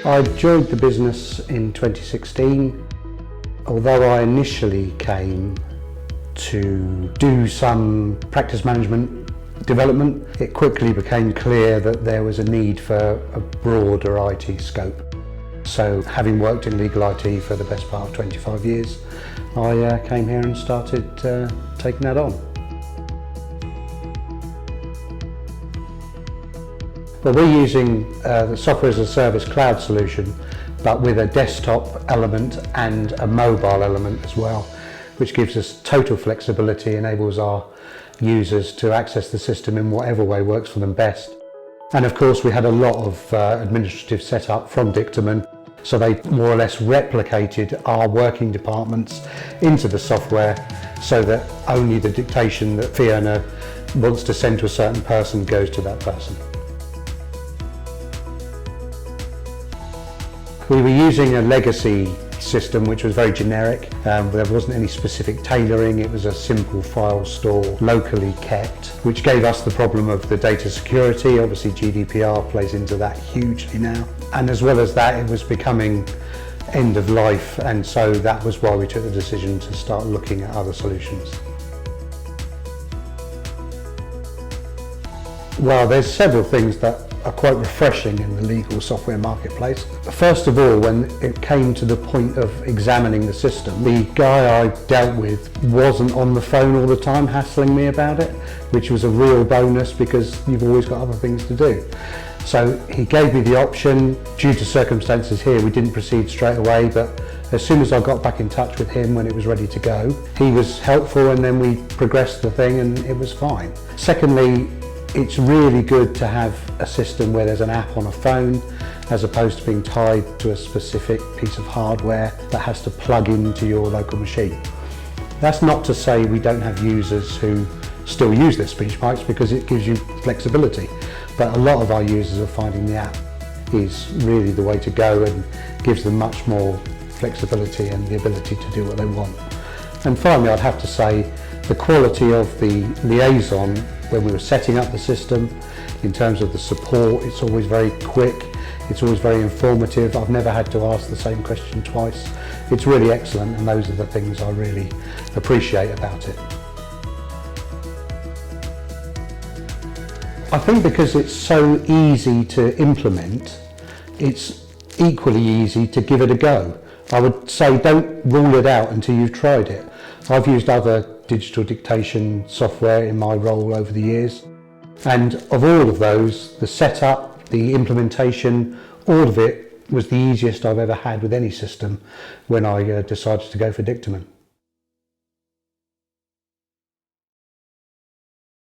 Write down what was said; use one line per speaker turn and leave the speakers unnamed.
I joined the business in 2016. Although I initially came to do some practice management development, it quickly became clear that there was a need for a broader IT scope. So having worked in legal IT for the best part of 25 years, I came here and started taking that on. Well, we're using the software as a service cloud solution, but with a desktop element and a mobile element as well, which gives us total flexibility, enables our users to access the system in whatever way works for them best. And of course we had a lot of administrative setup from Diktamen, so they more or less replicated our working departments into the software so that only the dictation that Fiona wants to send to a certain person goes to that person. We were using a legacy system which was very generic. There wasn't any specific tailoring. It was a simple file store locally kept, which gave us the problem of the data security. Obviously GDPR plays into that hugely now. And as well as that, it was becoming end of life, and so that was why we took the decision to start looking at other solutions. Well, there's several things that are quite refreshing in the legal software marketplace. First of all, when it came to the point of examining the system, the guy I dealt with wasn't on the phone all the time hassling me about it, which was a real bonus because you've always got other things to do. So he gave me the option. Due to circumstances here, we didn't proceed straight away, but as soon as I got back in touch with him when it was ready to go, he was helpful, and then we progressed the thing and it was fine. Secondly, it's really good to have a system where there's an app on a phone as opposed to being tied to a specific piece of hardware that has to plug into your local machine. That's not to say we don't have users who still use their speech pipes, because it gives you flexibility, but a lot of our users are finding the app is really the way to go and gives them much more flexibility and the ability to do what they want. And finally, I'd have to say the quality of the liaison when we were setting up the system, in terms of the support, it's always very quick, it's always very informative. I've never had to ask the same question twice. It's really excellent, and those are the things I really appreciate about it. I think because it's so easy to implement, it's equally easy to give it a go. I would say don't rule it out until you've tried it. I've used other digital dictation software in my role over the years, and of all of those, the setup, the implementation, all of it was the easiest I've ever had with any system when I decided to go for Diktamen.